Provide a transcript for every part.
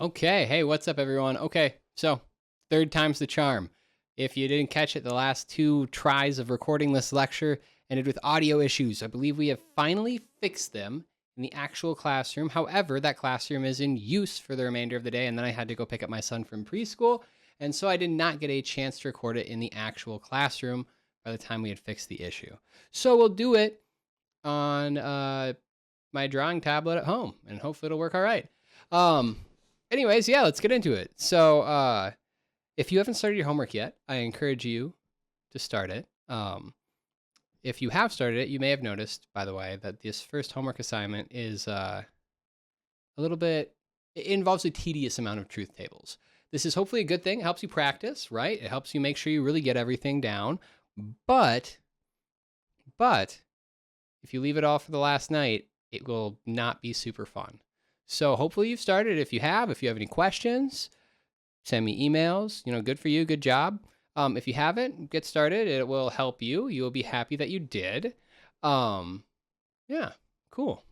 Okay, hey, what's up, everyone? Okay, so third time's the charm. If you didn't catch it, the last two tries of recording this lecture ended with audio issues. I believe we have finally fixed them in the actual classroom. However, that classroom is in use for the remainder of the day, and then I had to go pick up my son from preschool, and so I did not get a chance to record it in the actual classroom by the time we had fixed the issue. So we'll do it on my drawing tablet at home, and hopefully it'll work all right. Anyways, yeah, let's get into it. So, if you haven't started your homework yet, I encourage you to start it. If you have started it, you may have noticed, by the way, that this first homework assignment is a little bit, it involves a tedious amount of truth tables. This is hopefully a good thing. It helps you practice, right? It helps you make sure you really get everything down. But if you leave it all for the last night, it will not be super fun. So hopefully you've started. If you have any questions, send me emails. Good for you. Good job. If you haven't, get started. It will help you. You will be happy that you did. Yeah, cool.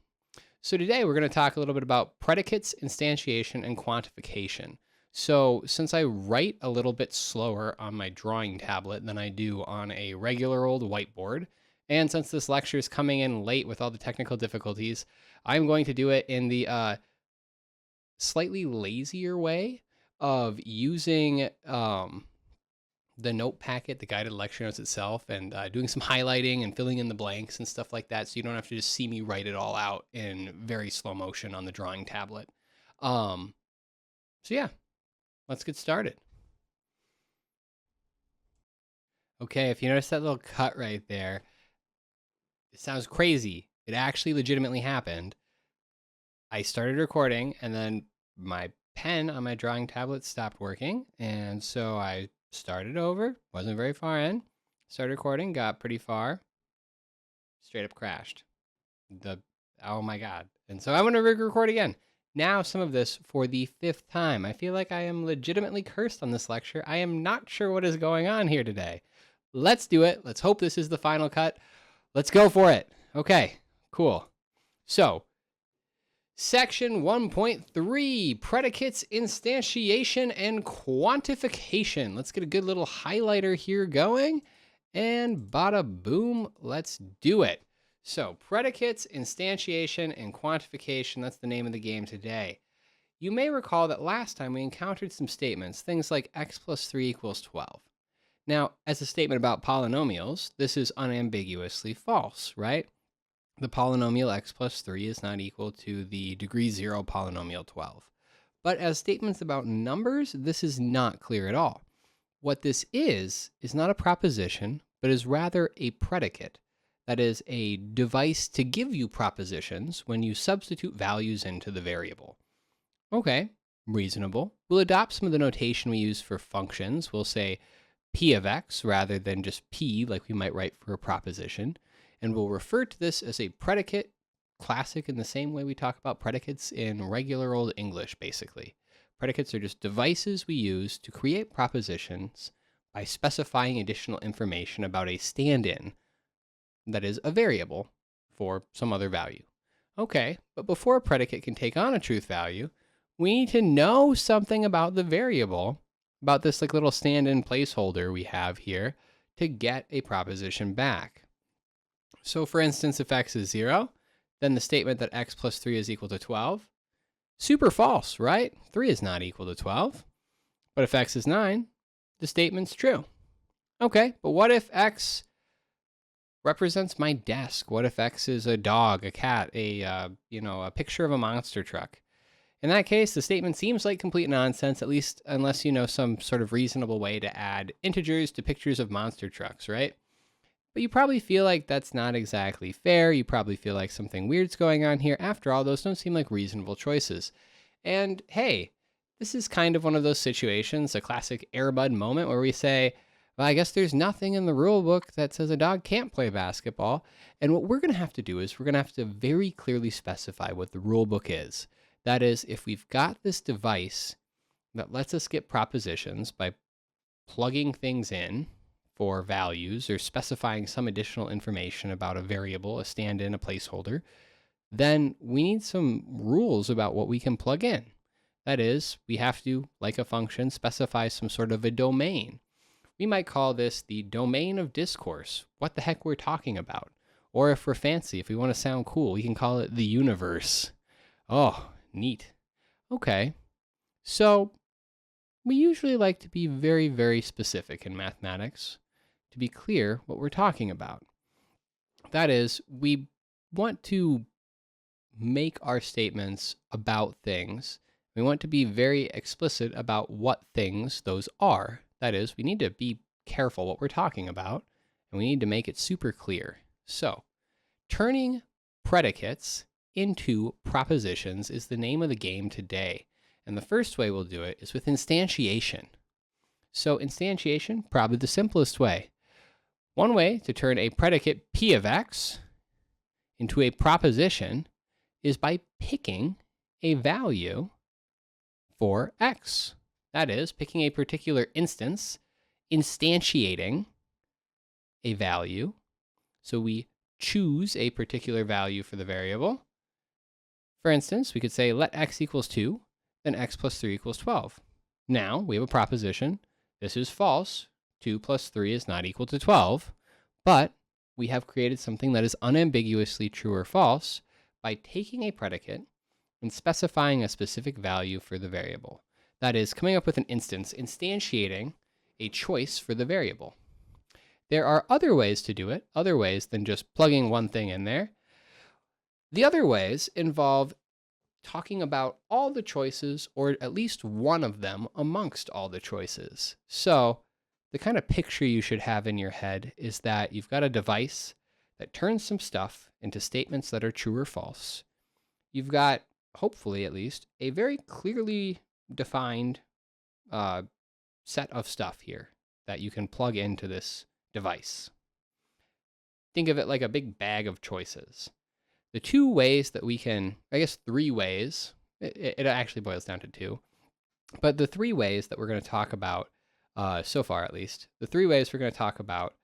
So today we're going to talk a little bit about predicates, instantiation, and quantification. So since I write a little bit slower on my drawing tablet than I do on a regular old whiteboard, and since this lecture is coming in late with all the technical difficulties, I'm going to do it in the slightly lazier way of using the note packet, the guided lecture notes itself, and doing some highlighting and filling in the blanks and stuff like that, so you don't have to just see me write it all out in very slow motion on the drawing tablet. So yeah, let's get started. Okay, if you notice that little cut right there, it sounds crazy. It actually legitimately happened. I started recording, and then my pen on my drawing tablet stopped working, and so I started over. Wasn't very far in. Started recording, got pretty far. Straight up crashed. Oh my god. And so I'm going to record again. Now some of this for the 5th time. I feel like I am legitimately cursed on this lecture. I am not sure what is going on here today. Let's do it. Let's hope this is the final cut. Let's go for it. Okay, cool. So, Section 1.3, Predicates, Instantiation, and Quantification. Let's get a good little highlighter here going. And bada boom, let's do it. So, Predicates, Instantiation, and Quantification, that's the name of the game today. You may recall that last time we encountered some statements, things like x plus 3 equals 12. Now, as a statement about polynomials, this is unambiguously false, right? The polynomial x plus 3 is not equal to the degree 0 polynomial 12. But as statements about numbers, this is not clear at all. What this is not a proposition, but is rather a predicate. That is a device to give you propositions when you substitute values into the variable. Okay, reasonable. We'll adopt some of the notation we use for functions. We'll say p of x rather than just p like we might write for a proposition. And we'll refer to this as a predicate, classic in the same way we talk about predicates in regular old English, basically. Predicates are just devices we use to create propositions by specifying additional information about a stand-in that is a variable for some other value. Okay, but before a predicate can take on a truth value, we need to know something about the variable, about this like little stand-in placeholder we have here to get a proposition back. So for instance, if x is 0, then the statement that x plus 3 is equal to 12, super false, right? 3 is not equal to 12. But if x is 9, the statement's true. Okay, but what if x represents my desk? What if x is a dog, a cat, a picture of a monster truck? In that case, the statement seems like complete nonsense, at least unless you know some sort of reasonable way to add integers to pictures of monster trucks, right? But you probably feel like that's not exactly fair. You probably feel like something weird's going on here. After all, those don't seem like reasonable choices. And hey, this is kind of one of those situations, a classic Airbud moment where we say, well, I guess there's nothing in the rule book that says a dog can't play basketball. And what we're going to have to do is we're going to have to very clearly specify what the rule book is. That is, if we've got this device that lets us get propositions by plugging things in for values or specifying some additional information about a variable, a stand-in, a placeholder, then we need some rules about what we can plug in. That is, we have to, like a function, specify some sort of a domain. We might call this the domain of discourse, what the heck we're talking about. Or if we're fancy, if we want to sound cool, we can call it the universe. Oh, neat. Okay, so we usually like to be very, very specific in mathematics to be clear what we're talking about. That is, we want to make our statements about things. We want to be very explicit about what things those are. That is, we need to be careful what we're talking about, and we need to make it super clear. So, turning predicates into propositions is the name of the game today. And the first way we'll do it is with instantiation. So instantiation, probably the simplest way. One way to turn a predicate P of X into a proposition is by picking a value for X. That is, picking a particular instance, instantiating a value. So we choose a particular value for the variable. For instance, we could say let x equals 2, then x plus 3 equals 12. Now we have a proposition. This is false. 2 plus 3 is not equal to 12. But we have created something that is unambiguously true or false by taking a predicate and specifying a specific value for the variable. That is, coming up with an instance, instantiating a choice for the variable. There are other ways to do it, other ways than just plugging one thing in there. The other ways involve talking about all the choices, or at least one of them amongst all the choices. So the kind of picture you should have in your head is that you've got a device that turns some stuff into statements that are true or false. You've got, hopefully at least, a very clearly defined set of stuff here that you can plug into this device. Think of it like a big bag of choices. The two ways that we can, I guess 3 ways, it actually boils down to 2, but the 3 ways that we're going to talk about, so far at least, the 3 ways we're going to talk about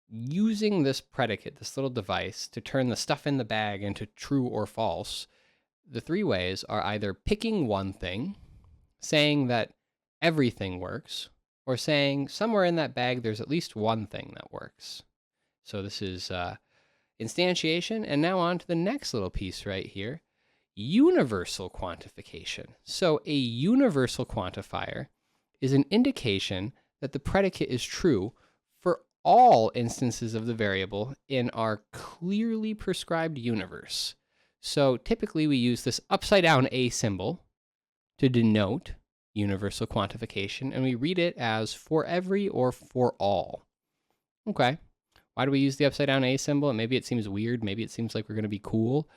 using this predicate, this little device, to turn the stuff in the bag into true or false, the 3 ways are either picking one thing, saying that everything works, or saying somewhere in that bag there's at least one thing that works. So this is instantiation, and now on to the next little piece right here, universal quantification. So a universal quantifier is an indication that the predicate is true for all instances of the variable in our clearly prescribed universe. So typically we use this upside down A symbol to denote universal quantification, and we read it as for every or for all. Okay. Why do we use the upside down A symbol? Maybe it seems weird. Maybe it seems like we're going to be cool.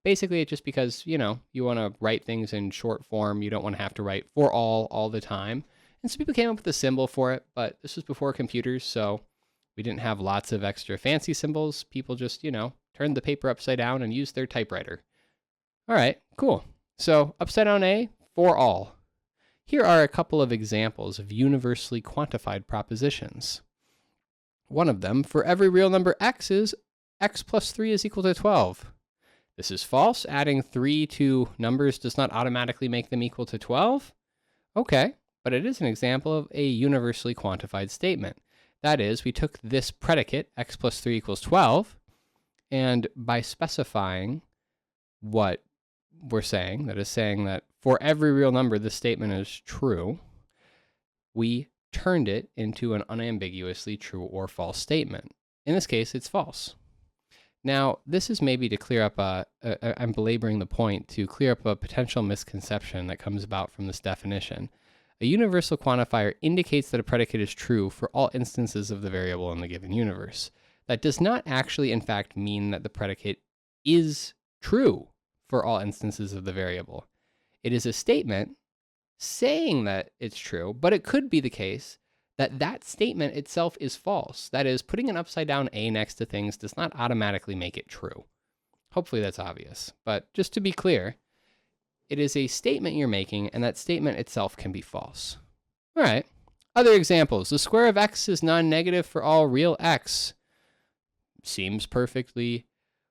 Basically, it's just because, you want to write things in short form. You don't want to have to write for all the time. And so people came up with a symbol for it, but this was before computers, so we didn't have lots of extra fancy symbols. People just, turned the paper upside down and used their typewriter. All right, cool. So upside down A, for all. Here are a couple of examples of universally quantified propositions. One of them, for every real number x is x plus 3 is equal to 12. This is false. Adding 3 to numbers does not automatically make them equal to 12. Okay, but it is an example of a universally quantified statement. That is, we took this predicate, x plus 3 equals 12, and by specifying what we're saying, that is saying that for every real number this statement is true, we turned it into an unambiguously true or false statement. In this case, it's false. Now, this is maybe to clear up I'm belaboring the point, to clear up a potential misconception that comes about from this definition. A universal quantifier indicates that a predicate is true for all instances of the variable in the given universe. That does not actually, in fact, mean that the predicate is true for all instances of the variable. It is a statement saying that it's true, but it could be the case that that statement itself is false. That is, putting an upside down A next to things does not automatically make it true. Hopefully that's obvious, but just to be clear, it is a statement you're making, and that statement itself can be false. All right, other examples. The square of x is non-negative for all real x. Seems perfectly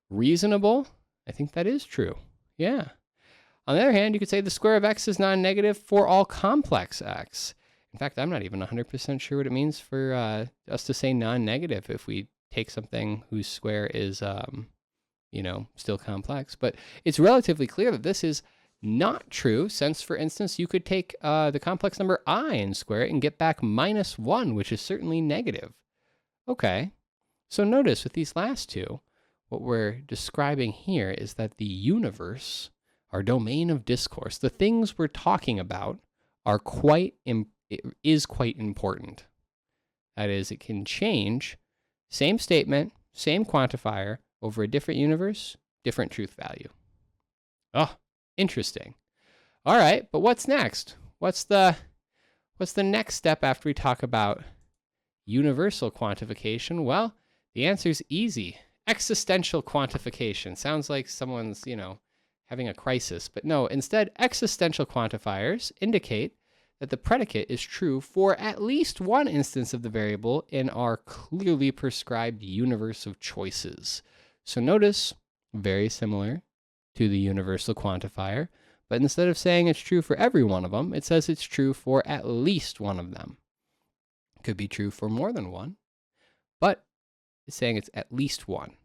reasonable. I think that is true. Yeah. On the other hand, you could say the square of x is non-negative for all complex x. In fact, I'm not even 100% sure what it means for us to say non-negative if we take something whose square is, still complex. But it's relatively clear that this is not true, since, for instance, you could take the complex number I and square it and get back -1, which is certainly negative. Okay, so notice with these last two, what we're describing here is that the universe, our domain of discourse, the things we're talking about, is quite important. That is, it can change, same statement, same quantifier, over a different universe, different truth value. Oh, interesting. All right, but what's next? What's the next step after we talk about universal quantification? Well, the answer is easy. Existential quantification. Sounds like someone's, having a crisis. But no, instead, existential quantifiers indicate that the predicate is true for at least one instance of the variable in our clearly prescribed universe of choices. So notice, very similar to the universal quantifier, but instead of saying it's true for every one of them, it says it's true for at least one of them. It could be true for more than one, but it's saying it's at least one.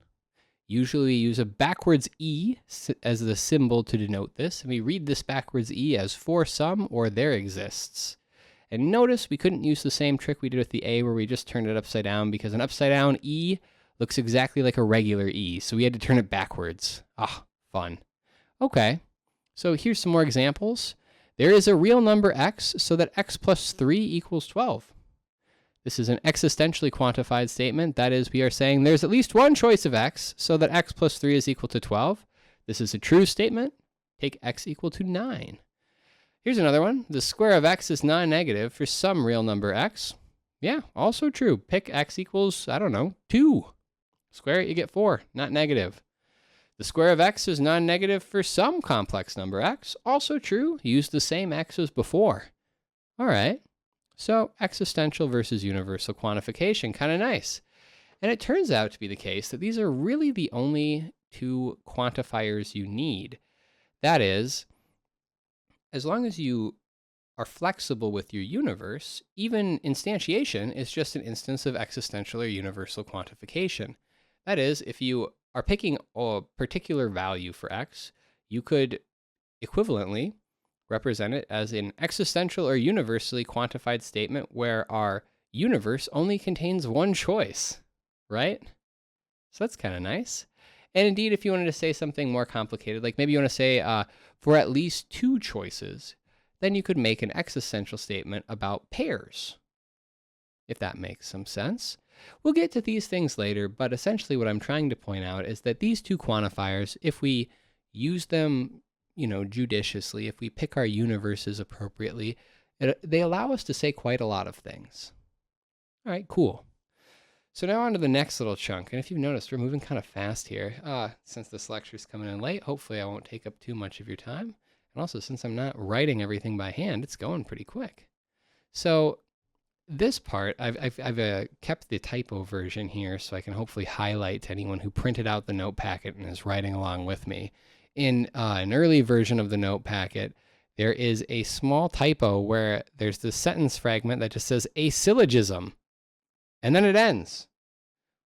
Usually we use a backwards E as the symbol to denote this, and we read this backwards E as for some or there exists. And notice we couldn't use the same trick we did with the A where we just turned it upside down, because an upside down E looks exactly like a regular E, so we had to turn it backwards. Ah, fun. Okay, so here's some more examples. There is a real number x so that x plus 3 equals 12. This is an existentially quantified statement. That is, we are saying there's at least one choice of x so that x plus 3 is equal to 12. This is a true statement. Take x equal to 9. Here's another one. The square of x is non-negative for some real number x. Yeah, also true. Pick x equals, 2. Square it, you get 4, not negative. The square of x is non-negative for some complex number x. Also true. Use the same x as before. All right. So existential versus universal quantification, kind of nice. And it turns out to be the case that these are really the only two quantifiers you need. That is, as long as you are flexible with your universe, even instantiation is just an instance of existential or universal quantification. That is, if you are picking a particular value for x, you could equivalently represent it as an existential or universally quantified statement where our universe only contains one choice, right? So that's kind of nice. And indeed, if you wanted to say something more complicated, like maybe you want to say for at least two choices, then you could make an existential statement about pairs, if that makes some sense. We'll get to these things later, but essentially what I'm trying to point out is that these two quantifiers, if we use them judiciously, if we pick our universes appropriately, they allow us to say quite a lot of things. All right, cool. So now on to the next little chunk. And if you've noticed, we're moving kind of fast here. Since this lecture's coming in late, hopefully I won't take up too much of your time. And also, since I'm not writing everything by hand, it's going pretty quick. So this part, I've kept the typo version here so I can hopefully highlight to anyone who printed out the note packet and is writing along with me. In an early version of the note packet, there is a small typo where there's this sentence fragment that just says a syllogism, and then it ends.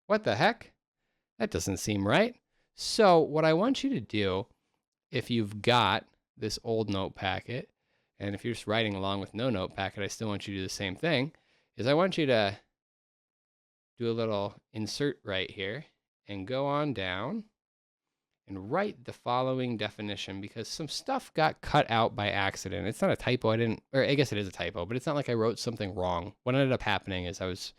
What the heck? That doesn't seem right. So what I want you to do, if you've got this old note packet, and if you're just writing along with no note packet, I still want you to do the same thing, is I want you to do a little insert right here and go on down and write the following definition, because some stuff got cut out by accident. It's not a typo. I guess it is a typo, but it's not like I wrote something wrong. What ended up happening is I was,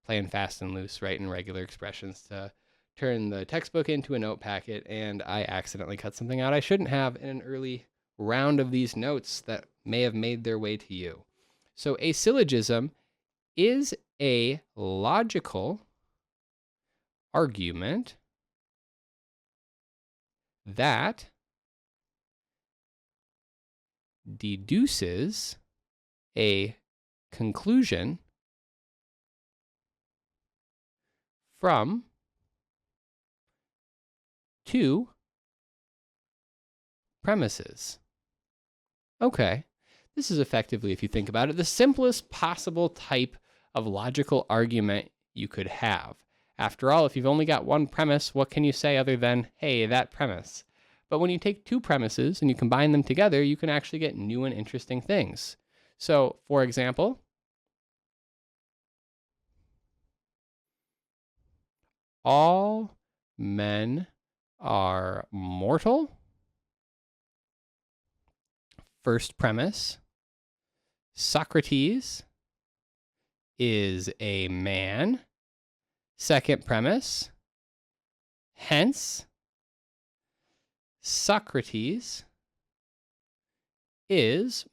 playing fast and loose, writing regular expressions to turn the textbook into a note packet, and I accidentally cut something out I shouldn't have in an early round of these notes that may have made their way to you. So a syllogism is a logical argument that deduces a conclusion from two premises. Okay, this is effectively, if you think about it, the simplest possible type of logical argument you could have. After all, if you've only got one premise, what can you say other than, hey, that premise? But when you take two premises and you combine them together, you can actually get new and interesting things. So, for example, all men are mortal. First premise, Socrates is a man. Second premise, hence, Socrates is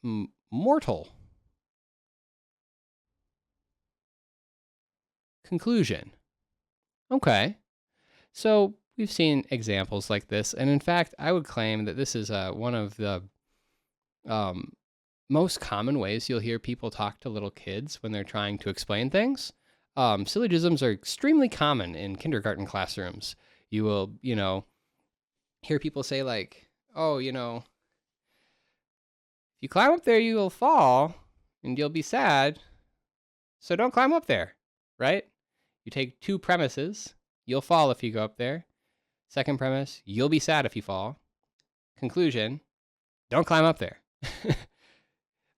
mortal. Conclusion. Okay, so we've seen examples like this, and in fact, I would claim that this is one of the most common ways you'll hear people talk to little kids when they're trying to explain things. Syllogisms are extremely common in kindergarten classrooms. You will, hear people say like, oh, if you climb up there, you will fall and you'll be sad. So don't climb up there, right? You take two premises. You'll fall if you go up there. Second premise, you'll be sad if you fall. Conclusion, don't climb up there.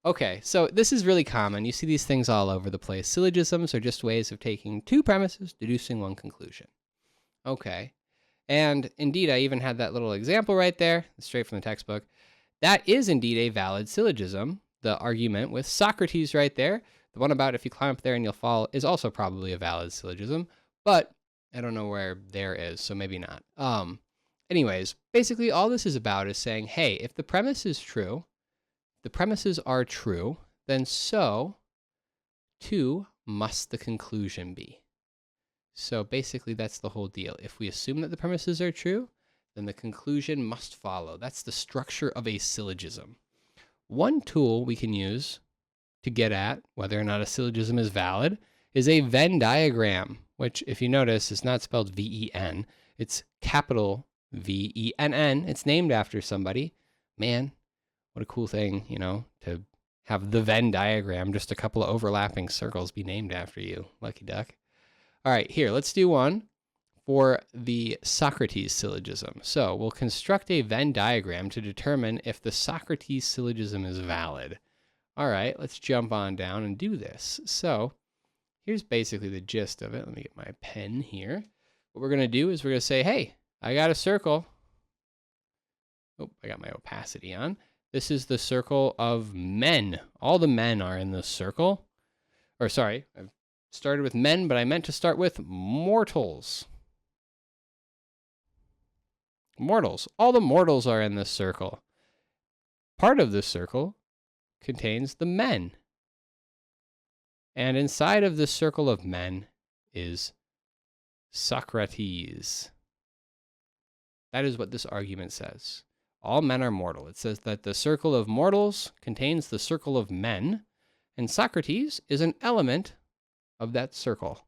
Okay, so this is really common. You see these things all over the place. Syllogisms are just ways of taking two premises, deducing one conclusion. Okay, and indeed, I even had that little example right there, straight from the textbook. That is indeed a valid syllogism. The argument with Socrates right there, the one about if you climb up there and you'll fall, is also probably a valid syllogism, but I don't know where there is, so maybe not. Anyways, basically all this is about is saying, hey, if the premise is true, the premises are true, then so too must the conclusion be. So basically that's the whole deal. If we assume that the premises are true, then the conclusion must follow. That's the structure of a syllogism. One tool we can use to get at whether or not a syllogism is valid is a Venn diagram, which if you notice is not spelled V-E-N. It's capital V-E-N-N. It's named after somebody. Man, what a cool thing, to have the Venn diagram, just a couple of overlapping circles be named after you. Lucky duck. All right, here, let's do one for the Socrates syllogism. So we'll construct a Venn diagram to determine if the Socrates syllogism is valid. All right, let's jump on down and do this. So here's basically the gist of it. Let me get my pen here. What we're going to do is we're going to say, hey, I got a circle. Oh, I got my opacity on. This is the circle of men. All the men are in this circle. Or sorry, I've started with men, but I meant to start with mortals. Mortals. All the mortals are in this circle. Part of this circle contains the men. And inside of this circle of men is Socrates. That is what this argument says. All men are mortal. It says that the circle of mortals contains the circle of men, and Socrates is an element of that circle.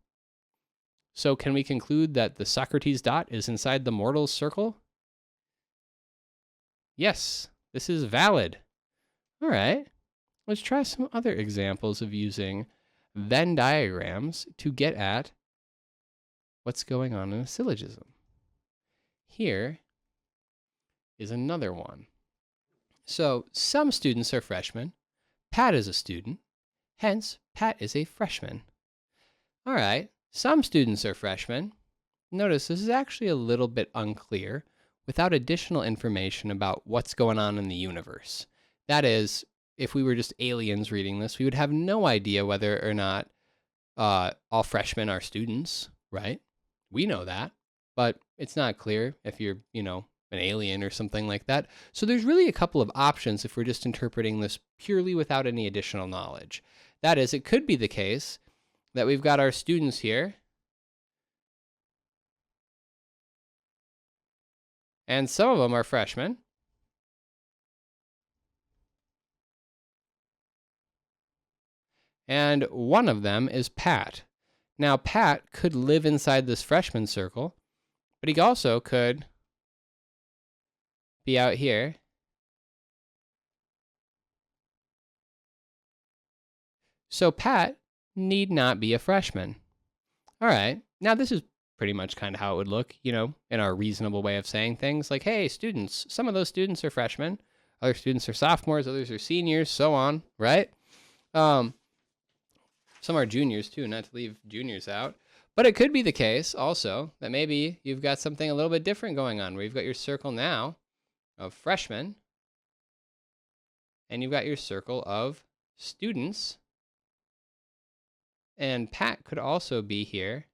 So can we conclude that the Socrates dot is inside the mortals circle? Yes, this is valid. All right, let's try some other examples of using Venn diagrams to get at what's going on in a syllogism. Here is another one. So some students are freshmen. Pat is a student. Hence, Pat is a freshman. All right, some students are freshmen. Notice this is actually a little bit unclear without additional information about what's going on in the universe. That is, if we were just aliens reading this, we would have no idea whether or not all freshmen are students, right? We know that, but it's not clear if you're, an alien or something like that. So there's really a couple of options if we're just interpreting this purely without any additional knowledge. That is, it could be the case that we've got our students here, and some of them are freshmen. And one of them is Pat. Now, Pat could live inside this freshman circle, but he also could be out here So Pat need not be a freshman. All right. Now this is pretty much kind of how it would look, in our reasonable way of saying things. Like, hey, students, some of those students are freshmen, other students are sophomores, others are seniors, so on, right? Some are juniors too, not to leave juniors out. But it could be the case also that maybe you've got something a little bit different going on, where you've got your circle now of freshmen, and you've got your circle of students. And Pat could also be here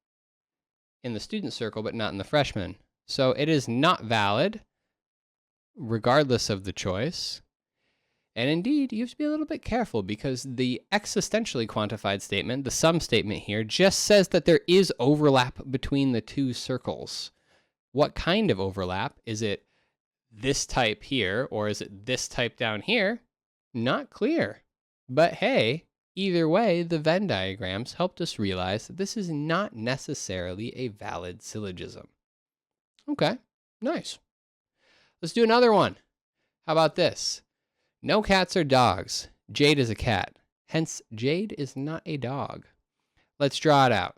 in the student circle, but not in the freshman. So it is not valid, regardless of the choice. And indeed, you have to be a little bit careful, because the existentially quantified statement, the sum statement here, just says that there is overlap between the two circles. What kind of overlap? Is it this type here, or is it this type down here? Not clear. But hey, either way, the Venn diagrams helped us realize that this is not necessarily a valid syllogism. Okay, nice. Let's do another one. How about this? No cats are dogs. Jade is a cat. Hence, Jade is not a dog. Let's draw it out.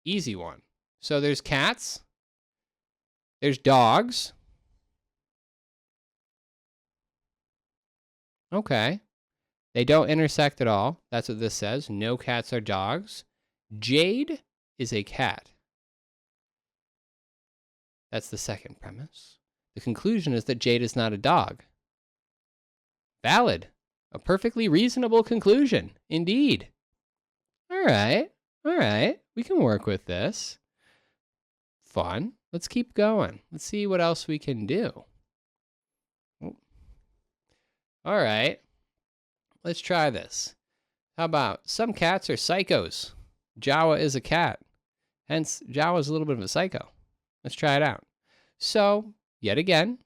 Easy one. So there's cats. There's dogs. Okay. They don't intersect at all. That's what this says. No cats are dogs. Jade is a cat. That's the second premise. The conclusion is that Jade is not a dog. Valid. A perfectly reasonable conclusion. Indeed. All right. We can work with this. Fun. Let's keep going. Let's see what else we can do. All right. Let's try this. How about some cats are psychos? Jawa is a cat. Hence, Jawa is a little bit of a psycho. Let's try it out. So, yet again,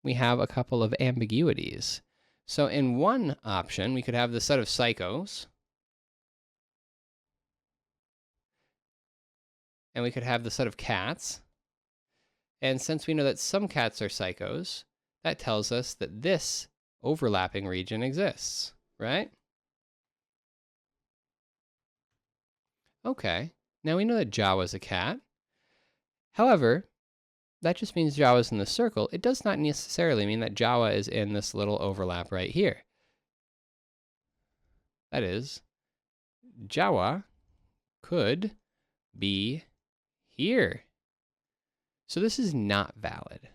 we have a couple of ambiguities. So in one option, we could have the set of psychos, and we could have the set of cats. And since we know that some cats are psychos, that tells us that this overlapping region exists, right? Okay, now we know that Jawa is a cat. However, that just means Jawa is in the circle. It does not necessarily mean that Jawa is in this little overlap right here. That is, Jawa could be here. So this is not valid.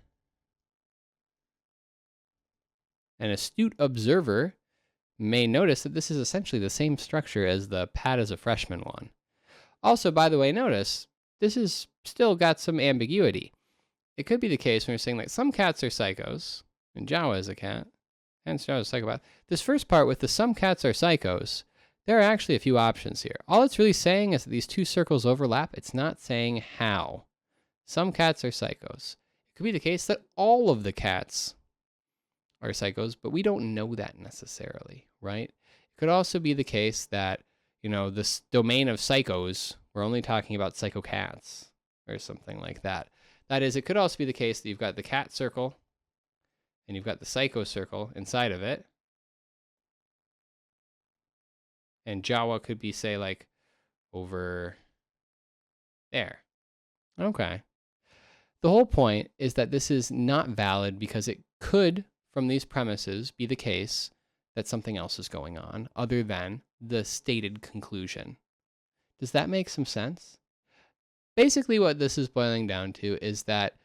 An astute observer may notice that this is essentially the same structure as the Pat as a freshman one. Also, by the way, notice this is still got some ambiguity. It could be the case when you're saying like some cats are psychos, and Jawa is a cat, and Jawa is a psychopath. This first part with the some cats are psychos, there are actually a few options here. All it's really saying is that these two circles overlap. It's not saying how. Some cats are psychos. It could be the case that all of the cats are psychos, but we don't know that necessarily, right? It could also be the case that, this domain of psychos, we're only talking about psycho cats or something like that. That is, it could also be the case that you've got the cat circle and you've got the psycho circle inside of it. And Jawa could be, say, like over there. Okay. The whole point is that this is not valid because it could, from these premises, be the case that something else is going on other than the stated conclusion. Does that make some sense? Basically, what this is boiling down to is that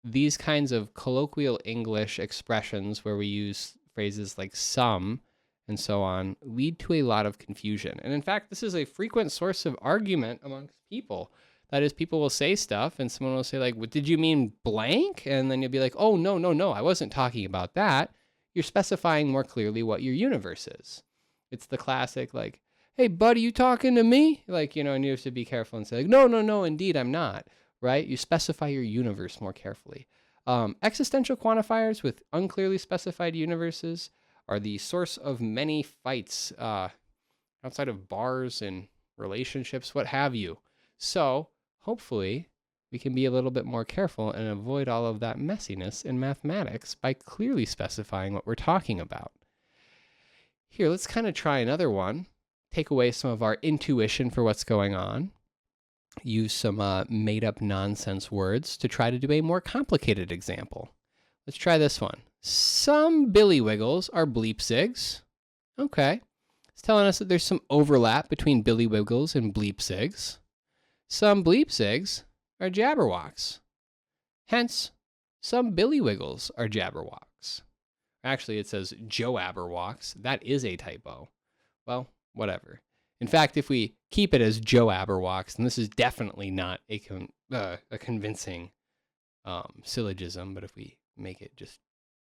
these kinds of colloquial English expressions where we use phrases like some and so on lead to a lot of confusion. And in fact, this is a frequent source of argument amongst people. That is, people will say stuff and someone will say like, what, did you mean blank? And then you'll be like, oh, no, I wasn't talking about that. You're specifying more clearly what your universe is. It's the classic like, hey, buddy, you talking to me? Like, and you have to be careful and say like, no, indeed, I'm not, right? You specify your universe more carefully. Existential quantifiers with unclearly specified universes are the source of many fights outside of bars and relationships, what have you. So hopefully we can be a little bit more careful and avoid all of that messiness in mathematics by clearly specifying what we're talking about. Here, let's kind of try another one. take away some of our intuition for what's going on, use some made-up nonsense words to try to do a more complicated example. Let's try this one. Some billywiggles are bleepsigs. Okay. It's telling us that there's some overlap between billywiggles and bleepsigs. Some bleepsigs are jabberwocks. Hence, some billywiggles are jabberwocks. Actually, it says Joe Aberwocks. That is a typo. Well, whatever. In fact, if we keep it as Joe Aberwocks, then this is definitely not a convincing syllogism, but if we make it just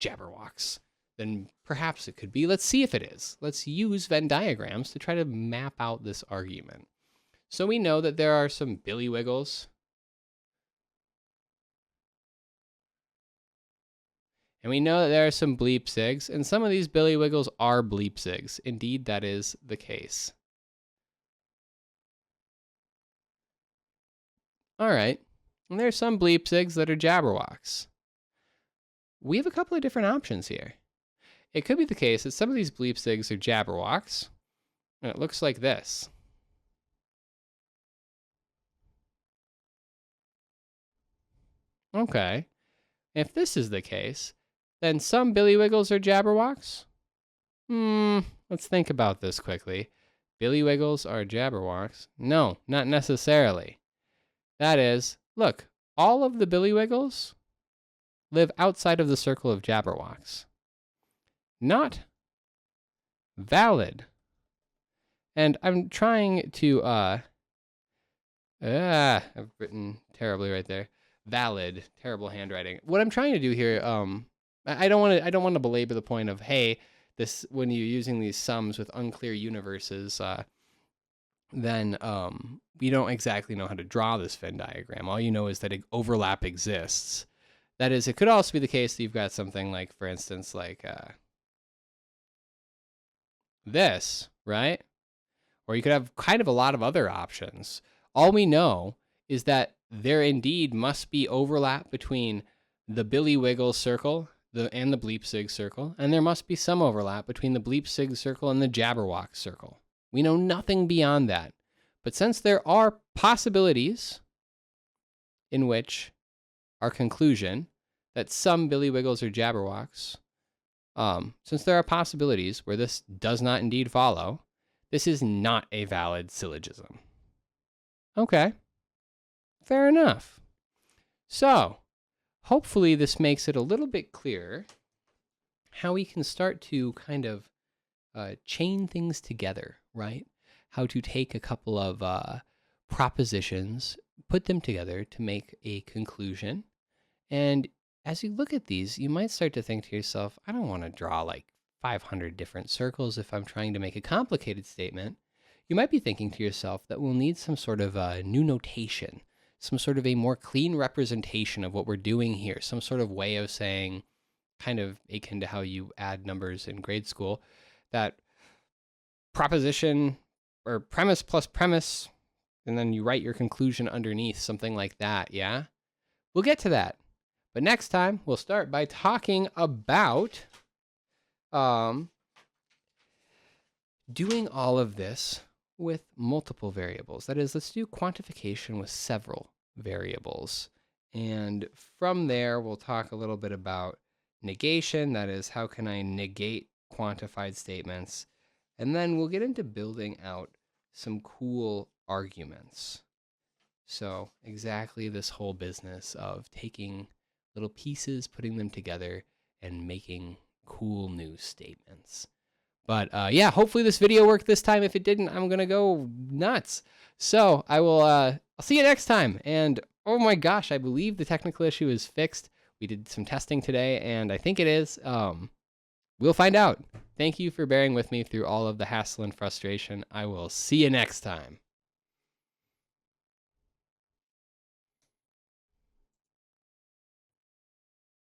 Jabberwocks, then perhaps it could be. Let's see if it is. Let's use Venn diagrams to try to map out this argument. So we know that there are some billywiggles, and we know that there are some bleepsigs, and some of these billywiggles are bleepsigs. Indeed, that is the case. All right, and there's some bleepsigs that are jabberwocks. We have a couple of different options here. It could be the case that some of these bleepsigs are jabberwocks, and it looks like this. Okay, if this is the case, then some billywiggles are jabberwocks? Let's think about this quickly. Billywiggles are jabberwocks? No, not necessarily. That is, look, all of the billywiggles live outside of the circle of jabberwocks. Not valid. And I'm trying to, I've written terribly right there. Valid, terrible handwriting. What I'm trying to do here, I don't want to belabor the point of, hey, this, when you're using these sums with unclear universes, then you don't exactly know how to draw this Venn diagram. All you know is that overlap exists. That is, it could also be the case that you've got something like, for instance, like this, right? Or you could have kind of a lot of other options. All we know is that there indeed must be overlap between the billywiggle circle and the bleepsig circle, and there must be some overlap between the bleepsig circle and the jabberwock circle. We know nothing beyond that. But since there are possibilities in which our conclusion that some billywiggles are jabberwocks, since there are possibilities where this does not indeed follow, this is not a valid syllogism. Okay, fair enough. So, hopefully this makes it a little bit clearer how we can start to kind of chain things together, right? How to take a couple of propositions, put them together to make a conclusion. And as you look at these, you might start to think to yourself, I don't want to draw like 500 different circles if I'm trying to make a complicated statement. You might be thinking to yourself that we'll need some sort of new notation, some sort of a more clean representation of what we're doing here, some sort of way of saying, kind of akin to how you add numbers in grade school, that proposition or premise plus premise, and then you write your conclusion underneath, something like that, yeah? We'll get to that. But next time, we'll start by talking about doing all of this with multiple variables. That is, let's do quantification with several variables. And from there, we'll talk a little bit about negation. That is, how can I negate quantified statements? And then we'll get into building out some cool arguments. So exactly this whole business of taking little pieces, putting them together, and making cool new statements. But yeah, hopefully this video worked this time. If it didn't, I'm gonna go nuts. So I will, I'll see you next time. And oh my gosh, I believe the technical issue is fixed. We did some testing today, and I think it is. We'll find out. Thank you for bearing with me through all of the hassle and frustration. I will see you next time.